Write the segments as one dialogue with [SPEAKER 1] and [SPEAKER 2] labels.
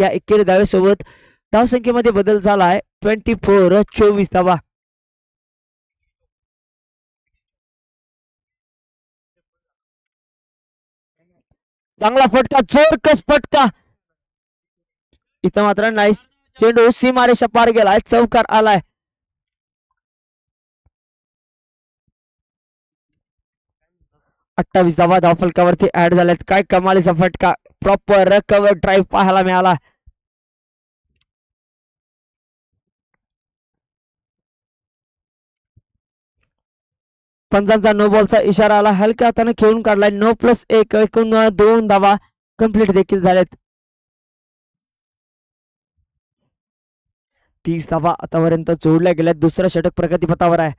[SPEAKER 1] या एकेरी धावेसोबत धावसंख्येमध्ये बदल झालाय 24 धावा. चांगला फटका, जोरकस फटका. इथं मात्र नाईस चेंडू सीमारेषा पार गेलाय, चौकार आलाय. अठ्ठावीस धावा धावफलकावरती ऍड झाल्यात. काय कमालीचा फटका, प्रॉपर कव्हर ड्राईव्ह पाहायला मिळाला. पंचांचा नो बॉलचा इशारा आला, हलक्या हाताने खेळून काढलाय. 9+1 एकूण 2 धावा कंप्लीट देखील झाल्यात. 30 धावा आतापर्यंत जोडल्या गेल्यात. दुसरं षटक प्रगतीपथावर आहे.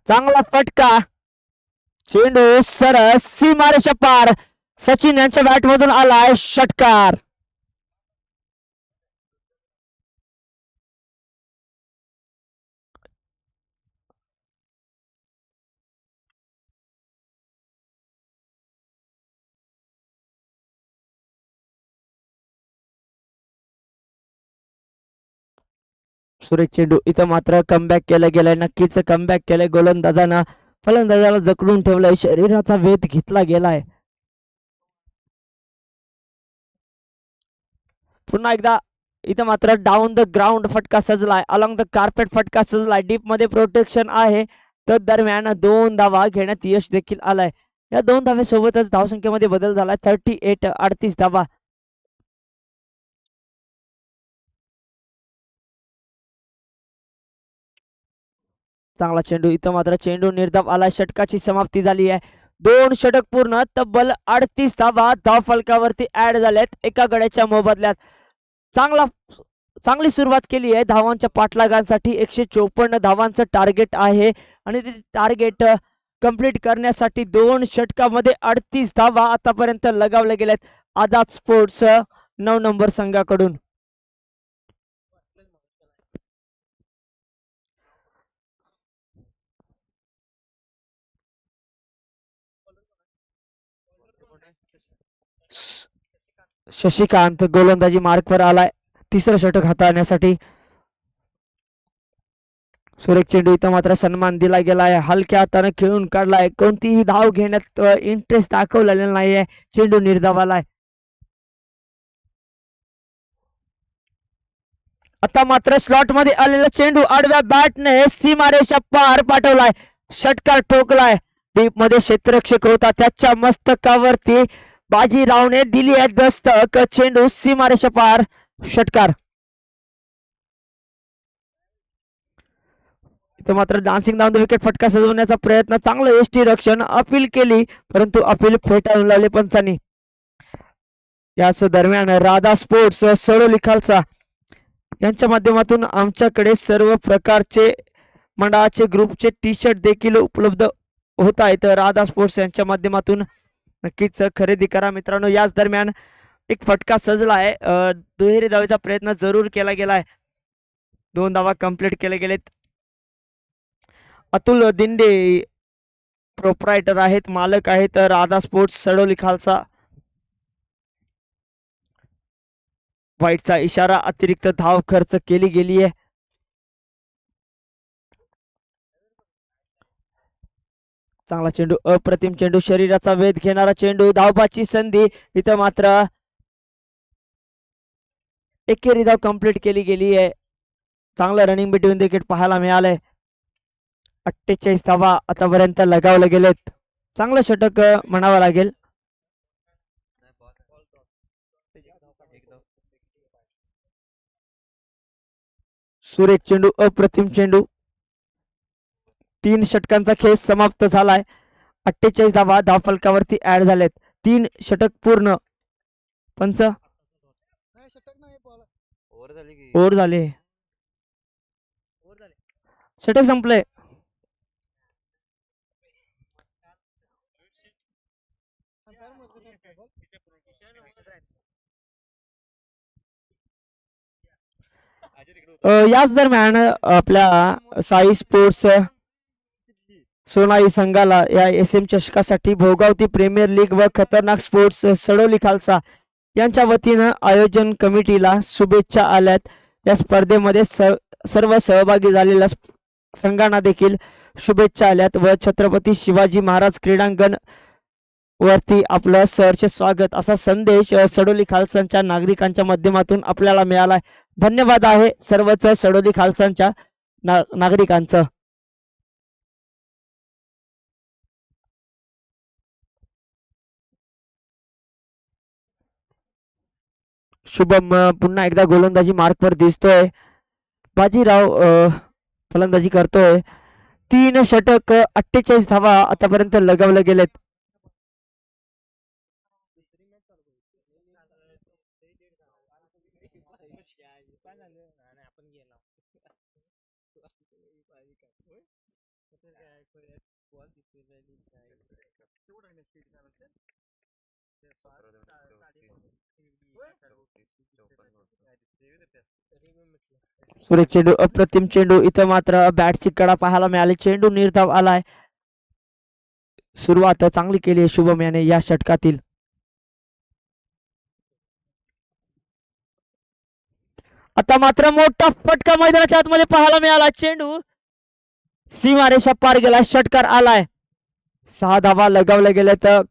[SPEAKER 1] चांगला फटका, चेंडू सरळ सीमारेषा पार. सचिन यांच्या बॅट मधून आलाय षटकार. सुरेख चेंडू. इथं मात्र कमबॅक केलं गेलंय, नक्कीच कमबॅक केलंय गोलंदाजानं. फलंदाजाला जकडून ठेवलंय, शरीराचा वेध घेतला गेलाय. पुन्हा एकदा इथं मात्र डाऊन द ग्राउंड फटका सजलाय, अलॉंग द कार्पेट फटका सजलाय. डीप मध्ये प्रोटेक्शन आहे. तर दरम्यान 2 धावा घेण्यात यश देखील आलंय. या 2 धावेसोबतच धावसंख्येमध्ये बदल झालाय. 38 धावा. चांगला चेंडू. इथं मात्र चेंडू निर्धाव आला, षटकाची समाप्ती झाली आहे. 2 षटक पूर्ण, तब्बल 38 धावा धावफलकावरती ऍड झाल्यात एका गड्याच्या मोबदल्यात. चांगली सुरुवात केली आहे धावांच्या पाठलागांसाठी. 154 धावांचं टार्गेट आहे आणि ते टार्गेट कंप्लीट करण्यासाठी 2 षटकामध्ये 38 धावा आतापर्यंत लगावल्या गेल्यात आझाद स्पोर्ट्स 9 नंबर संघाकडून. शशिकांत गोलंदाजी मार्कवर आलाय तिसरं षटक हाताळण्यासाठी. सुरेख चेंडू. इथं मात्र सन्मान दिला गेलाय, हलक्या हाताने खेळून काढलाय. कोणतीही धाव घेण्यात इंटरेस्ट दाखवलेला नाहीये. चेंडू निर्धाव आलाय. आता मात्र स्लॉट मध्ये आलेला चेंडू आडव्या बॅटने सीमारेषा पार पाठवलाय, षटकार ठोकलाय. डीप मध्ये क्षेत्ररक्षक होता, त्याच्या मस्तकावरती बाजीरावने दिली आहे दस्तक. चेंडू सीमारेषा पार, षटकार. इथं मात्र डान्सिंग डाऊन द विकेट फटका सजवण्याचा प्रयत्न, चांगलं यष्टी रक्षण, अपील केली परंतु अपील फेटाळून लावले पंचांनी. याच दरम्यान राधा स्पोर्ट्स सडोली खालसा यांच्या माध्यमातून आमच्याकडे सर्व प्रकारचे मंडळाचे ग्रुपचे टी शर्ट देखील उपलब्ध होत आहेत. राधा स्पोर्ट्स यांच्या माध्यमातून नक्कीच खरेदी करा मित्रांनो. याच दरम्यान एक फटका सजला आहे, दुहेरी धावेचा प्रयत्न जरूर केला गेलाय. 2 धावा कंप्लीट केले गेलेत. अतुल दिंडे प्रोप्रायटर आहेत, मालक आहेत राधा स्पोर्ट्स सडोली खालसा. वाईटचा इशारा, अतिरिक्त धाव खर्च केली गेली आहे. चांगला चेंडू, अप्रतिम चेंडू, शरीराचा वेध घेणारा चेंडू, धावबाची संधी. इथं मात्र एकेरी धाव कंप्लीट केली गेली आहे. चांगलं रनिंग बिटवीन विकेट पाहायला मिळालंय. 48 धावा आतापर्यंत लगावले गेलेत. चांगलं षटक म्हणावं लागेल. सुरेख चेंडू, अप्रतिम चेंडू. 3 षटकांचा खेळ समाप्त झालाय. 48 धावा धावफलकावरती ऍड झालेत. 3 षटक पूर्ण. पंच ओव्हर झाले, षटक संपले. याच दरम्यान आपल्या साई स्पोर्ट्स सोनाई संघाला या SM चषकासाठी भोगावती प्रीमियर लीग व खतरनाक स्पोर्ट्स सडोली खालसा यांच्या वतीनं आयोजन कमिटीला शुभेच्छा आल्यात. या स्पर्धेमध्ये सर्व सहभागी झालेल्या संघांना देखील शुभेच्छा आल्यात व छत्रपती शिवाजी महाराज क्रीडांगण वरती आपलं सहर्ष स्वागत असा संदेश सडोली खालसांच्या नागरिकांच्या माध्यमातून आपल्याला मिळाला. धन्यवाद आहे सर्वच सडोली खालसांच्या नागरिकांचं. शुभम पुन्हा एकदा गोलंदाजी मार्कवर दिसतोय. बाजीराव फलंदाजी करतोय. 3 षटक 48 धावा आतापर्यंत लगावले गेलेत. सुरेख चेंडू, अप्रतिम चेंडू. इथं मात्र बॅटची कडा पाहायला मिळाली. चेंडू निर्धाव आलाय. सुरुवात चांगली केली आहे शुभम याने या षटकातील. आता मात्र मोठा फटका मैदानाच्या आतमध्ये पाहायला मिळाला. चेंडू सीमारेषा पार गेला. षटकार आलाय. 6 धावा लगावल्या गेल्या. तर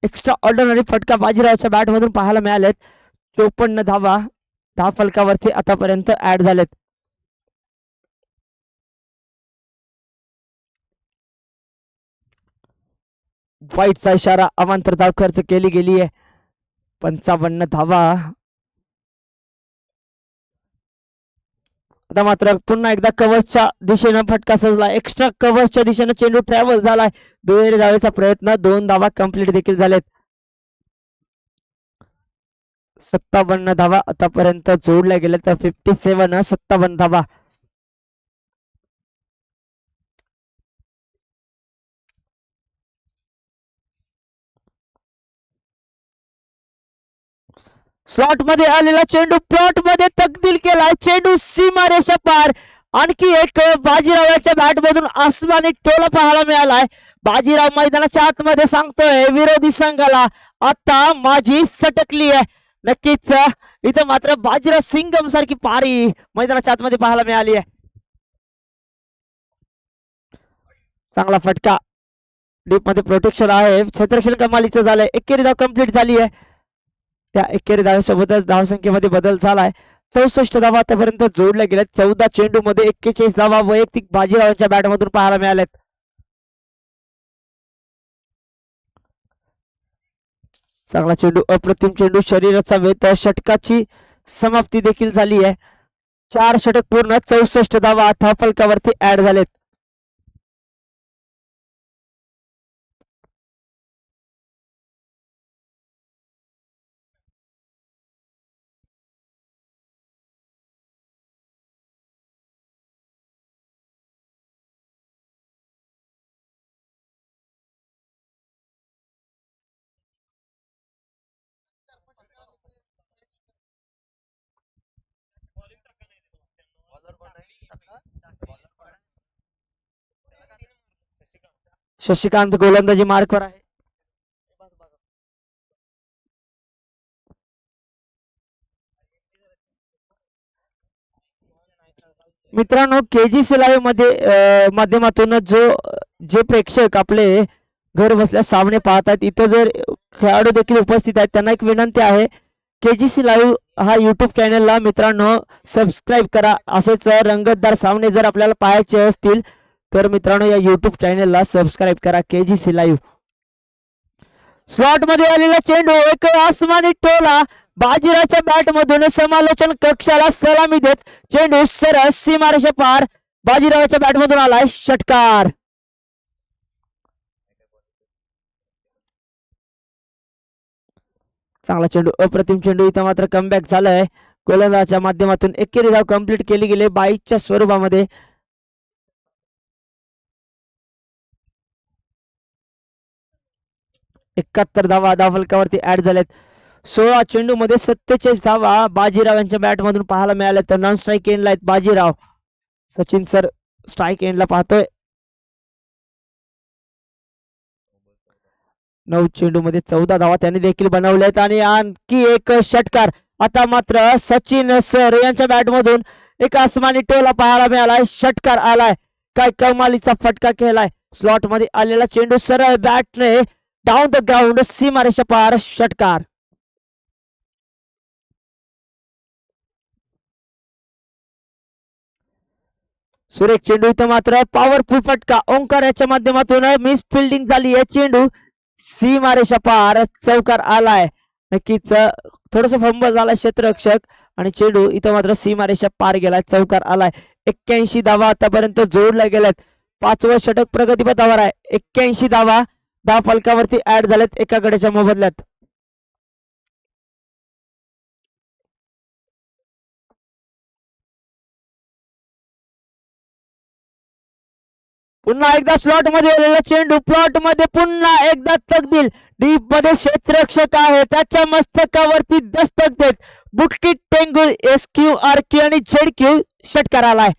[SPEAKER 1] एक्स्ट्रा ऑर्डिनरी फटका बाजीरावच्या बॅट मधून पाहायला मिळालेत. 54 धावा 10 फलकावरती आतापर्यंत ऍड झालेत. वाईटचा इशारा, अवांतर धाव खर्च केली गेली आहे. 55 धावा. आता मात्र पुन्हा एकदा कव्हरच्या दिशेनं फटका सजला. एक्स्ट्रा कव्हरच्या दिशेनं चेंडू ट्रॅव्हल झालाय. दुहेरी धावेचा प्रयत्न, 2 धावा कंप्लीट देखील झालेत. 57 धावा आतापर्यंत जोडल्या गेल्या. तर 57 57 धावा. स्लॉट मध्ये आलेला चेंडू प्लॉट मध्ये तब्दील केलाय. चेंडू सीमारेषा पार. आणखी एक बाजीरावाच्या बॅट मधून आसमानी टोला पाहायला मिळालाय. बाजीराव मैदानाच्या आतमध्ये सांगतोय विरोधी संघाला आता माझी सटकली आहे. नक्कीच इथं मात्र बाजीराव सिंगम सारखी पारी मैदानाच्या आतमध्ये पाहायला मिळाली आहे. चांगला फटका. डीप मध्ये प्रोटेक्शन आहे. क्षेत्ररक्षण कमालीचं झालंय. एकेरी धाव कंप्लीट झाली आहे. त्या एकेरी धावेसोबतच धावसंख्येमध्ये बदल झालाय. 64 धावा आतापर्यंत जोडल्या गेल्यात. 14 चेंडू मध्ये 41 धावा वैयक्तिक बाजीरावांच्या बॅट मधून पाहायला मिळाल्यात. चांगला चेंडू, अप्रतिम चेंडू, शरीराचा वेध. षटकाची समाप्ती देखील झाली आहे. 4 षटक पूर्ण, 64 धावा 8 फलकावरती ऍड झालेत. शशिकांत गोलंदाजी मार्कवर आहे. मित्रांनो, KGC लाईव्ह मध्ये माध्यमातून जे प्रेक्षक आपले घर बसल्या सामने पाहतात, इथं जर खेळाडू देखील उपस्थित आहेत, त्यांना एक विनंती आहे. KGC लाईव्ह हा युट्यूब चॅनलला मित्रांनो सबस्क्राईब करा. असेच रंगतदार सामने जर आपल्याला पाहायचे असतील तर मित्रांनो या युट्यूब चॅनलला सबस्क्राईब करा. KGC live. स्लॉट मध्ये आलेला चेंडू, एक आसमानी टोला. बाजीरावच्या बॅट मधून समालोचन कक्षाला सलामी देत चेंडू सरळ सीमारेषा पार. बाजीरावच्या बॅट मधून आलाय. षटकार. चांगला चेंडू, अप्रतिम चेंडू. इथं मात्र कमबॅक झालंय. गोलंदाजाच्या माध्यमातून एकेरी धाव कंप्लीट केली गेली 22च्या स्वरूपामध्ये. 71 धावा 10 फलकावरती ऍड झाल्यात. 16 चेंडू मध्ये 47 धावा बाजीराव यांच्या बॅट मधून पाहायला मिळाल्या. तर नॉन स्ट्राईक एंडला आहेत बाजीराव. सचिन सर स्ट्राईक एंडला पाहतोय. 9 चेंडू मध्ये 14 धावा त्यांनी देखील बनवल्यात आणि आणखी एक षटकार. आता मात्र सचिन सर यांच्या बॅट मधून एक आसमानी टोला पाहायला मिळालाय. षटकार आलाय. काय कमालीचा फटका केलाय. स्लॉट मध्ये आलेला चेंडू सरळ बॅटने डाऊन द ग्राउंड सीमारेषा पार षटकार. सुरेख चेंडू इथं मात्र पॉवरफुल फटका ओंकार याच्या माध्यमातून मिस फिल्डिंग झाली आहे. चेंडू सीमारेषा पार चौकार आलाय. नक्कीच थोडस फंबल झालाय क्षेत्ररक्षक आणि चेंडू इथं मात्र सीमारेषा पार गेलाय. चौकार आलाय. 81 धावा आतापर्यंत जोडल्या गेल्यात. 5वं षटक प्रगतीपथावर आहे. 81 धावा फलकावरती ऍड झाल्यात एका गड्याच्या मोबदल्यात. पुन्हा एकदा स्लॉट मध्ये आलेला चेंडू प्लॉट मध्ये पुन्हा एकदा तकदील डीप मध्ये क्षेत्ररक्षक आहे त्याच्या मस्तकावरती दस्तक देत बुटकी टेंगू SQ RQ आणि ZQ षटकार आलाय.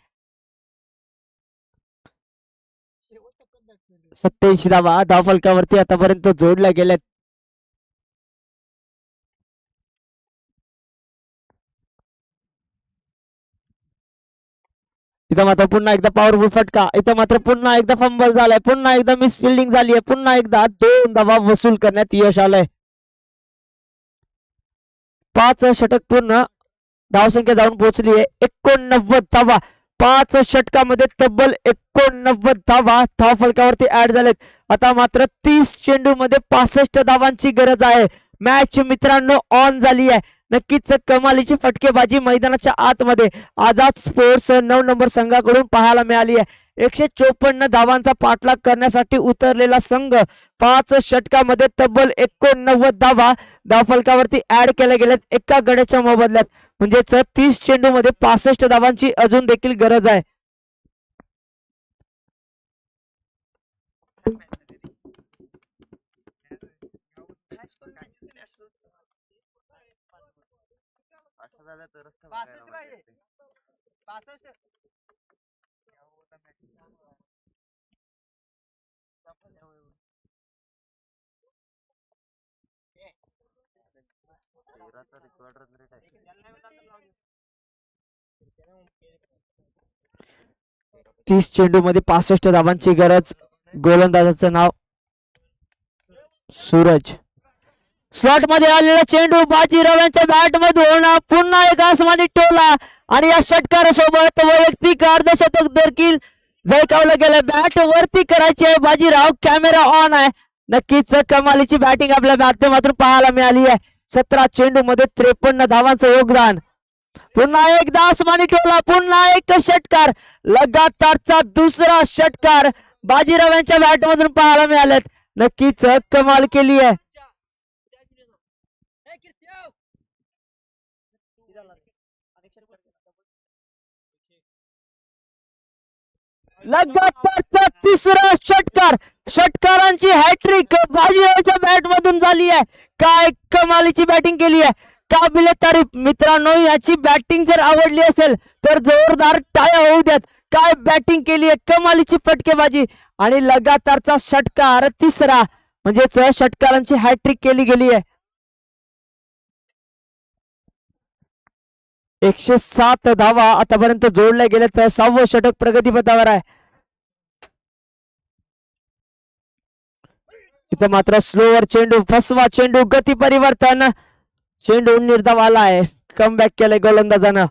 [SPEAKER 1] 87 धावा फलकावरती आतापर्यंत जोडल्या गेल्यात. इथं मात्र पुन्हा एकदा पॉवरफुल फटका. इथं मात्र पुन्हा एकदा फंबल झालाय. पुन्हा एकदा मिस फिल्डिंग झाली आहे. पुन्हा एकदा 2 धावा वसूल करण्यात यश आलंय. 5 षटक पूर्ण धावसंख्या जाऊन पोहोचली आहे 89 धावा. 5 षटकामध्ये तब्बल 89 धावा फलकावरती ऍड झालेत. आता मात्र 30 चेंडू मध्ये 65 धावांची गरज आहे. मॅच मित्रांनो ऑन झाली आहे. नक्कीच कमालीची फटकेबाजी मैदानाच्या आतमध्ये आझाद स्पोर्ट्स 9 नंबर संघाकडून पाहायला मिळाली आहे. 154 धावांचा पाठलाग करण्यासाठी उतरलेला संघ 5 षटकामध्ये तब्बल 89 धावा फलकावरती ऍड केल्या गेल्यात एका गड्याच्या मोबदल्यात. म्हणजेच 30 चेंडू मध्ये 65 धावांची अजून देखील गरज आहे. तीस चेंडू मध्ये 65 धावांची गरज. गोलंदाजाचं नाव सूरज. स्लॉट मध्ये आलेला चेंडू बाजीराव यांच्या बॅट मधून पुन्हा एक आसमानी टोला आणि या षटकारासोबत वैयक्तिक अर्धशतक देखील झळकावलं गेलं. बॅट वरती करायची आहे बाजीराव. कॅमेरा ऑन आहे. नक्कीच कमालीची बॅटिंग आपल्या माध्यमातून पाहायला मिळाली आहे. 17 चेंडू मध्ये 53 धावांचं योगदान. पुन्हा एकदा आसमानी टोला. पुन्हा एक षटकार. लगातारचा दुसरा षटकार बाजीराव यांच्या बॅट मधून पाहायला मिळालेत. नक्कीच कमाल केली आहे. लगातारचा तिसरा षटकार. षटकारांची हॅट्रिक बाजीरावच्या बॅट मधून झाली आहे. काय कमालीची बॅटिंग केली आहे. काबिले तारीफ मित्रांनो. याची बॅटिंग जर आवडली असेल तर जोरदार टाळ्या होऊ द्यात. काय बॅटिंग केली आहे. कमालीची फटकेबाजी आणि लगातारचा षटकार तिसरा. म्हणजेच षटकारांची हॅट्रिक केली गेली आहे. 107 धावा आतापर्यंत जोडल्या गेल्या. तर 6वं षटक प्रगतीपथावर आहे. इथं मात्र स्लोअर चेंडू. फसवा चेंडू. गती परिवर्तन. चेंडू निर्धाव आला आहे. कमबॅक केलंय गोलंदाजानं.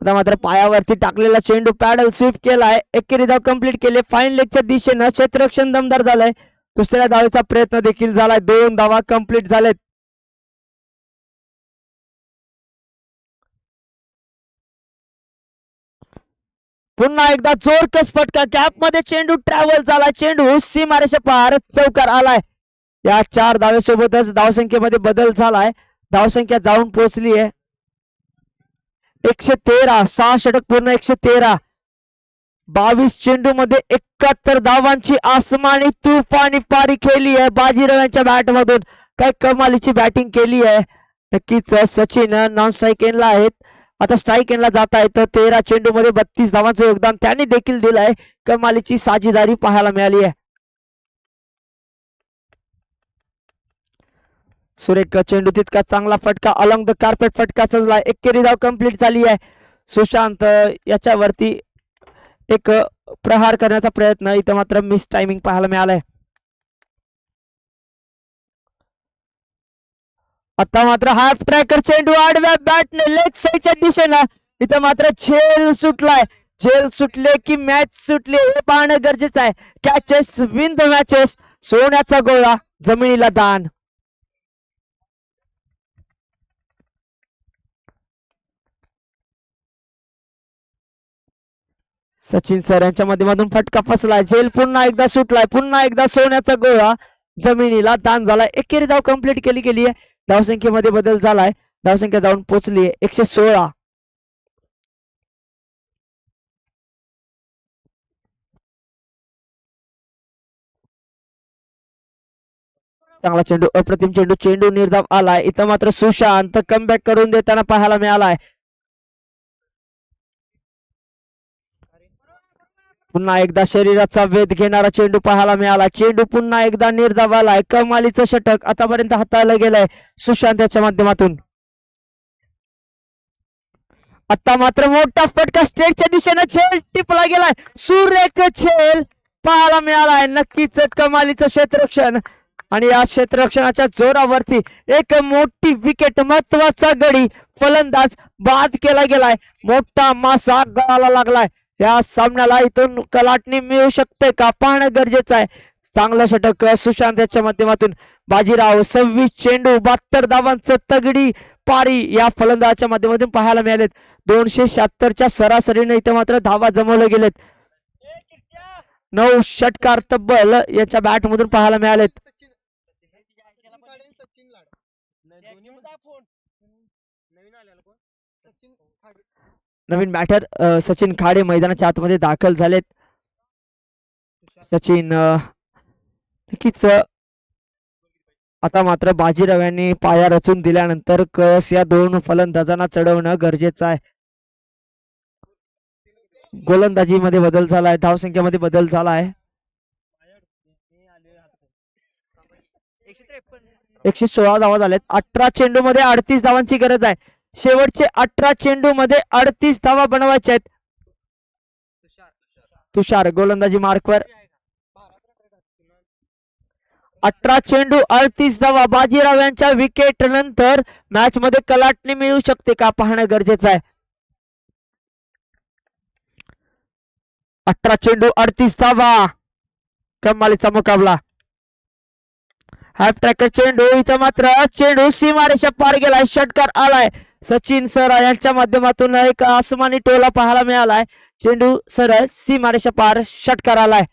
[SPEAKER 1] आता मात्र पायावरती टाकलेला चेंडू पॅडल स्वीप केलाय. एकेरी धाव कंप्लीट केले. फाईन लेगच्या दिशेनं क्षेत्ररक्षण दमदार झालंय. दुसऱ्या धावेचा प्रयत्न देखील झालाय. 2 धावा कंप्लीट झालेत. पुन्हा एकदा जोरकस फटका. कॅप मध्ये चेंडू ट्रॅव्हल झाला. चेंडू सीमारेषा पार चौकार आलाय. या 4 धावेसोबतच धावसंख्येमध्ये बदल झालाय. धावसंख्या जाऊन पोहोचली आहे 113. 6 षटक पूर्ण 113. 22 चेंडू मध्ये 71 धावांची आसमानी तुफानी पारी खेळली आहे बाजीराव यांच्या बॅट मधून. काय कमालीची बॅटिंग केली आहे. नक्कीच सचिन नॉन स्ट्राईक एंडला आहेत. आता स्ट्राईक एंडला जात आहे. तर 13 चेंडू मध्ये 32 धावांचं योगदान त्यांनी देखील दिलंय. कमालीची साजेदारी पाहायला मिळाली आहे. सुरेख चेंडू तितका चांगला फटका अलॉंग द कार्पेट फटका सजला. एकेरी धाव कंप्लीट झाली आहे. सुशांत याच्यावरती एक प्रहार करण्याचा प्रयत्न, इथं मात्र मिस टायमिंग पाहायला मिळालाय. आता मात्र हाफ ट्रॅकर चेंडू आडव्या बॅटने लेग साईडच्या दिशेनं, इथं मात्र झेल सुटलाय. झेल सुटले की मॅच सुटली हे पाहणं गरजेचं आहे. Catches win the matches. सोन्याचा गोळा जमिनीला दान. सचिन सर यांच्या माध्यमातून फटका फसलाय. झेल पुन्हा एकदा सुटलाय. पुन्हा एकदा सोन्याचा गोळा जमिनीला दान झालाय. एकेरी धाव कंप्लीट केली गेली आहे. धावसंख्येमध्ये बदल झालाय. धावसंख्या जाऊन पोहोचली आहे 116. चांगला चेंडू, अप्रतिम चेंडू. चेंडू निर्धाव आलाय. इथं मात्र सुशांत कमबॅक करून देताना पाहायला मिळालाय. पुन्हा एकदा शरीराचा वेध घेणारा चेंडू पाहायला मिळाला. चेंडू पुन्हा एकदा निर्धाव आलाय. कमालीचं षटक आतापर्यंत हाताळलं गेलंय सुशांत याच्या माध्यमातून. आता मात्र मोठा फटका स्ट्रेटच्या दिशेनं झेल टिपला गेलाय. सुरेख झेल पाहायला मिळालाय. नक्कीच कमालीचं क्षेत्ररक्षण आणि या क्षेत्ररक्षणाच्या जोरावरती एक मोठी विकेट, महत्वाचा गडी फलंदाज बाद केला गेलाय. मोठा मासा गळाला लागलाय. या सामन्याला इथून कलाटणी मिळू शकते का पाहणं गरजेचं आहे. चांगलं षटक सुशांत याच्या माध्यमातून. बाजीराव 26 चेंडू 72 धावांचं तगडी पारी या फलंदाजाच्या माध्यमातून पाहायला मिळालेत. 276च्या सरासरीने इथे मात्र धावा जमवले गेलेत. 9 षटकार तब्बल याच्या बॅट मधून पाहायला मिळालेत. नवीन बॅटर सचिन खाडे मैदानाच्या आतमध्ये दाखल झालेत. सचिन नक्कीच आता मात्र बाजीराव यांनी पाया रचून दिल्यानंतर कस या दोन फलंदाजांना चढवणं गरजेचं आहे. गोलंदाजीमध्ये बदल झालाय. धावसंख्येमध्ये बदल झालाय. 116 धावा झाल्यात. 18 चेंडू मध्ये 38 धावांची गरज आहे. शेवटचे 18 चेंडू मध्ये 38 धावा बनवायच्या आहेत. तुषार गोलंदाजी मार्कवर. 18 चेंडू 38 धावा. बाजीराव यांच्या विकेट नंतर मॅच मध्ये कलाटणी मिळू शकते का पाहणं गरजेचं आहे. 18 चेंडू 38 धावा. कमालीचा मुकाबला. हाफ ट्रॅकर चेंडू, इथं मात्र चेंडू सीमारेषा पार गेलाय. षटकार आलाय. सचिन सर यांच्या माध्यमातून एक आसमानी टोला पाहायला मिळालाय. चेंडू सरळ सीमारेषा पार, षटकार आलाय.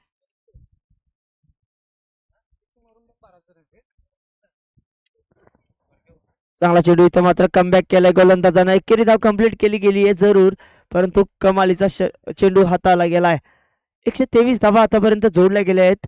[SPEAKER 1] चांगला चेंडू, इथं मात्र कमबॅक केलाय गोलंदाजानं. एकेरी धाव कंप्लीट केली गेली आहे जरूर, परंतु कमालीचा चेंडू हाताला गेलाय. 123 धावा आतापर्यंत जोडल्या गेल्या आहेत.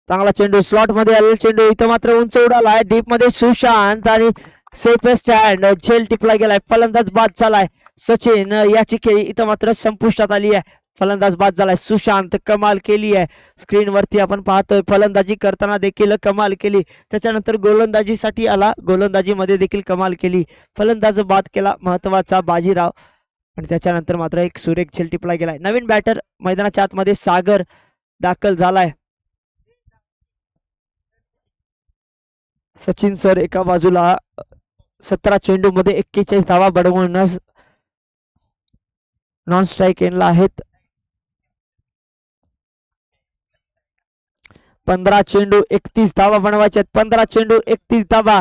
[SPEAKER 1] चांगला चेंडू, स्लॉट मध्ये आलेला चेंडू, इथं मात्र उंच उडालाय. डीप मध्ये सुशांत आणि सेफेस्ट हँड झेल टिपला गेलाय. फलंदाज बाद झालाय. सचिन याची खेळी इथं मात्र संपुष्टात आली आहे. फलंदाज बाद झालाय. सुशांत कमाल केली आहे. स्क्रीन वरती आपण पाहतोय फलंदाजी करताना देखील कमाल केली. त्याच्यानंतर गोलंदाजीसाठी आला. गोलंदाजी मध्ये देखील कमाल केली. फलंदाज बाद केला महत्वाचा बाजीराव. आणि त्याच्यानंतर मात्र एक सुरेख झेल टिपला गेलाय. नवीन बॅटर मैदानाच्या आतमध्ये सागर दाखल झालाय. सचिन सर एका बाजूला 17 चेंडू मध्ये 41 धावा बनवून नॉन स्ट्राईक एंडला आहेत. 15 चेंडू 31 धावा बनवायच्या. 15 चेंडू 31 धावा.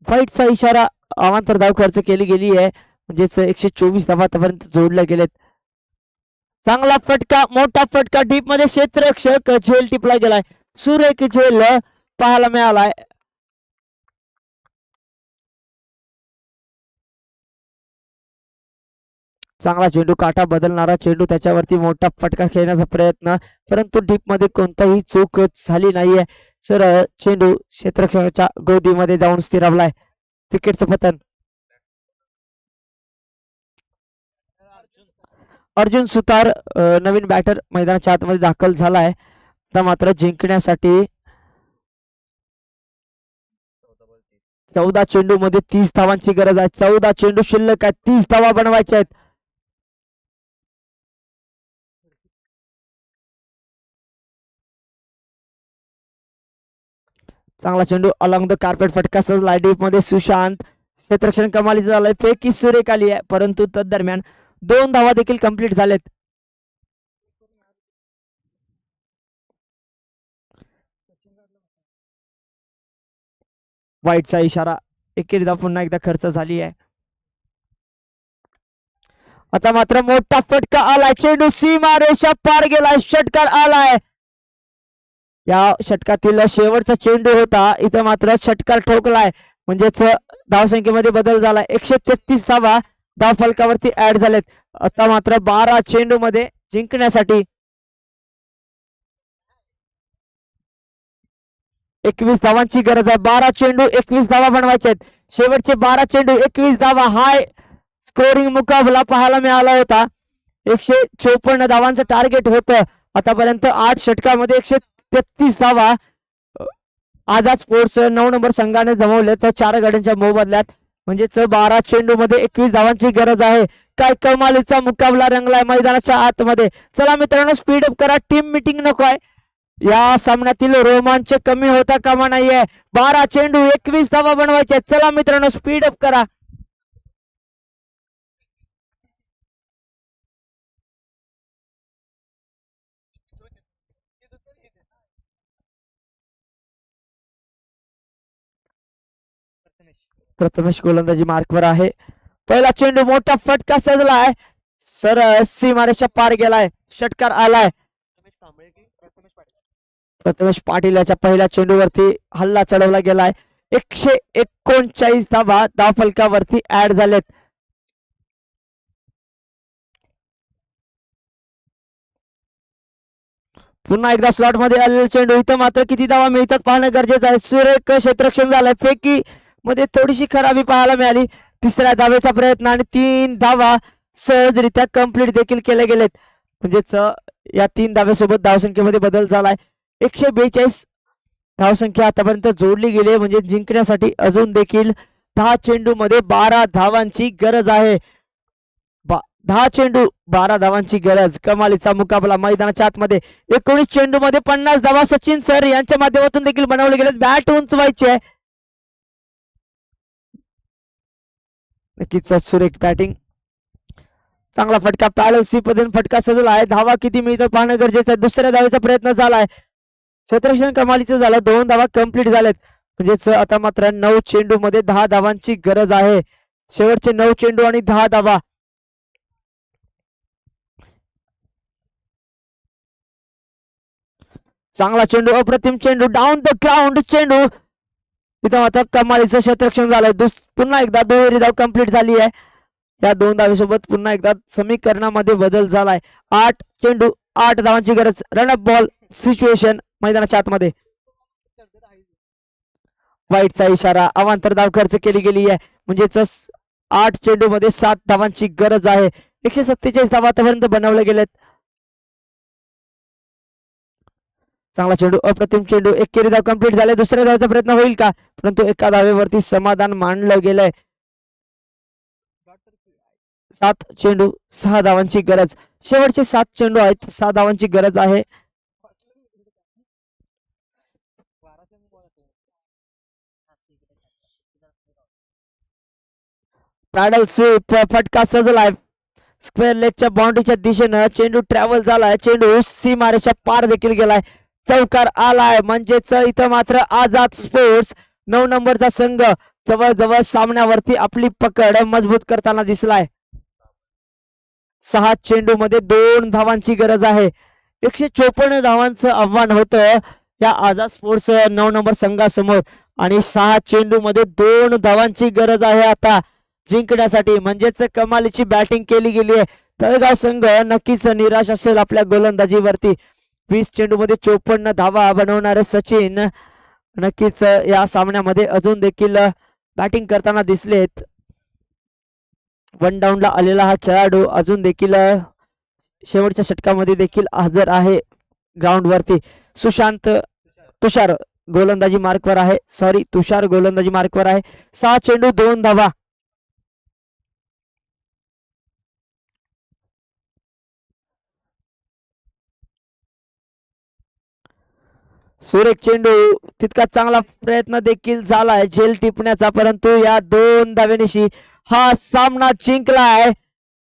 [SPEAKER 1] फाईटचा इशारा, अवांतर धाव खर्च केली गेली आहे. म्हणजेच 124 धावा आतापर्यंत जोडल्या गेलेत. चांगला फटका, मोठा फटका डीप मध्ये क्षेत्ररक्षक झेल टिपला गेलाय. सुरेख झेल पाहायला मिळालाय. चांगला चेंडू, काटा बदलणारा चेंडू, त्याच्यावरती मोठा फटका खेळण्याचा प्रयत्न, परंतु डीप मध्ये कोणताही चूक झाली नाहीये. सरळ चेंडू क्षेत्ररक्षकाच्या गोदीमध्ये जाऊन स्थिरावलाय. विकेटचं पतन. अर्जुन सुतार नवीन बॅटर मैदानाच्या आतमध्ये दाखल झालाय. आता मात्र जिंकण्यासाठी 14 चेंडू मध्ये 30 धावांची गरज आहे. 14 चेंडू शिल्लक आहे, 30 धावा बनवायच्या आहेत. चांगला चेंडू अलॉंग द कार्पेट फटका सजलाय डीप मध्ये. सुशांत क्षेत्ररक्षण कमालीचं झालंय. फेकी सुरेख आली आहे, परंतु तदरम्यान 2 धावा देखील कंप्लीट झालेत. वाईटचा इशारा. एकेरीदा पुन्हा एकदा खर्च झाली आहे. आता मात्र मोठा फटका आलाय. चेंडू सीमारेषा पार गेलाय. षटकार आलाय. या षटकातील शेवटचा चेंडू होता. इथं मात्र षटकार ठोकलाय, म्हणजेच धावसंख्येमध्ये बदल झाला. 133 धावा धाव फलकावरती ऍड झालेत. आता मात्र 12 चेंडू मध्ये जिंकण्यासाठी 21 धावांची गरज आहे. 12 चेंडू 21 धावा बनवायचे आहेत. शेवटचे 12 चेंडू 21 धावा. हाय स्कोरिंग मुकाबला पाहायला मिळाला होता. 154 धावांचं टार्गेट होतं. आतापर्यंत 8 षटकामध्ये 133 धावा आझाद स्पोर्ट्स 9 नंबर संघाने जमवले, तर 4 गड्यांच्या मोबदल्यात. म्हणजेच 12 चेंडू मध्ये 21 धावांची गरज आहे. काय कमालीचा मुकाबला रंगलाय मैदानाच्या आतमध्ये. चला मित्रांनो, स्पीड अप करा. टीम मीटिंग नको आहे. या सामन्यातील रोमांच कमी होता कामा नाहीये. 12 चेंडू 21 धावा बनवायचे. चला मित्रांनो, स्पीड अप करा. प्रथमेश गोलंदाजी मार्कवर आहे. पहिला चेंडू मोठा फटका सजलाय. सरळ सीमारेषा पार गेलाय. षटकार आलाय. प्रथमेश पाटील याच्या पहिल्या चेंडूवरती हल्ला चढवला गेलाय. 139 धावा धाव फलकावरती ऍड झालेत. पुन्हा एकदा स्लॉट मध्ये आलेला चेंडू. इथं मात्र किती धावा मिळतात पाहणं गरजेचं आहे. सुरेख क्षेत्ररक्षण झालंय. फेकी मध्ये थोडीशी खराबी पाहायला मिळाली. तिसऱ्या धावेचा प्रयत्न आणि 3 धावा सहजरित्या कंप्लीट देखील केले गेलेत. म्हणजेच या 3 धावेसोबत धावसंख्येमध्ये बदल झालाय. 142 धावसंख्या आतापर्यंत जोडली गेली आहे. म्हणजे जिंकण्यासाठी अजून देखील 10 चेंडू मध्ये 12 धावांची गरज आहे. 10 चेंडू 12 धावांची गरज. कमालीचा मुकाबला मैदानाच्या आतमध्ये. 19 चेंडू मध्ये 50 धावा सचिन सर यांच्या माध्यमातून देखील बनवले गेले. बॅट उंचवायची आहे. नक्कीच सुरेख बॅटिंग. चांगला फटका. पॅडल सी पद्धतीने फटका सजला आहे. धावा किती मिळतात पाहणं गरजेचं आहे. दुसऱ्या धावेचा प्रयत्न झालाय. क्षेत्ररक्षण कमालीचं झालं. 2 धावा कंप्लीट झालेत. म्हणजेच आता मात्र 9 चेंडू मध्ये 10 धावांची गरज आहे. शेवटचे 9 चेंडू आणि 10 धावा. चांगला चेंडू. अप्रतिम चेंडू. डाऊन द ग्राउंड चेंडू. इथं मात्र कमालीचं क्षेत्ररक्षण झालंय. पुन्हा एकदा दुहेरी धाव कंप्लीट झाली आहे. या 2 धावेसोबत पुन्हा एकदा समीकरणामध्ये बदल झालाय. 8 चेंडू 8 धावांची गरज. रनअप बॉल सिच्युएशन मैदानाच्या आतमध्ये. वाईटचा इशारा. अवांतर धाव खर्च केली गेली आहे. म्हणजेच 8 चेंडू मध्ये 7 धावांची गरज आहे. 147 धावा आतापर्यंत बनवले गेलेत. चांगला चेंडू. अप्रतिम चेंडू. एकेरी धाव कंप्लीट झाले. दुसऱ्या धावेचा प्रयत्न होईल का, परंतु एका धावेवरती समाधान मानलं गेलंय. 7 चेंडू 6 धावांची गरज. शेवटचे 7 चेंडू आहेत. 6 धावांची गरज आहे. पॅडल स्वीप फटका सजलाय. स्क्वेअर लेगच्या बाउंड्रीच्या दिशेनं चेंडू ट्रॅव्हल झालाय. चेंडू सीमारेषा पार देखील गेलाय. चौकार आलाय. म्हणजेच इथं मात्र आझाद स्पोर्ट्स 9 नंबरचा संघ जवळजवळ सामन्यावरती आपली पकड मजबूत करताना दिसलाय. 6 चेंडू मध्ये 2 धावांची गरज आहे. 154 धावांचं आव्हान होतं या आझाद स्पोर्ट्स 9 नंबर संघासमोर. आणि 6 चेंडू मध्ये 2 धावांची गरज आहे आता जिंकण्यासाठी. म्हणजेच कमालीची बॅटिंग केली गेली आहे. तळेगाव संघ नक्कीच निराश असेल आपल्या गोलंदाजीवरती. 20 चेंडू मध्ये 54 धावा बनवणारे सचिन नक्कीच या सामन्यामध्ये अजून देखील बॅटिंग करताना दिसलेत. 1 डाऊनला आलेला हा खेळाडू अजून देखील शेवटच्या षटकामध्ये देखील हजर आहे ग्राउंड वरती. तुषार गोलंदाजी मार्कवर आहे. तुषार गोलंदाजी मार्कवर आहे. 6 चेंडू 2 धावा. सुरेख चेंडू, तितका चांगला प्रयत्न देखील झालाय झेल टिपण्याचा, परंतु या 2 धाव्यानिशी हा सामना जिंकलाय.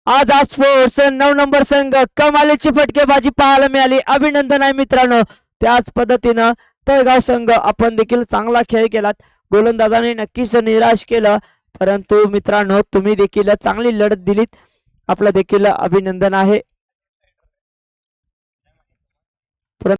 [SPEAKER 1] आज स्पोर्ट्स 9 नंबर संघ. कमालीची फटकेबाजी पाहायला मिळाली. अभिनंदन आहे मित्रांनो. त्याच पद्धतीनं तळगाव संघ, आपण देखील चांगला खेळ केलात. गोलंदाजाने नक्कीच निराश केलं, परंतु मित्रांनो तुम्ही देखील चांगली लढत दिलीत. आपलं देखील अभिनंदन आहे.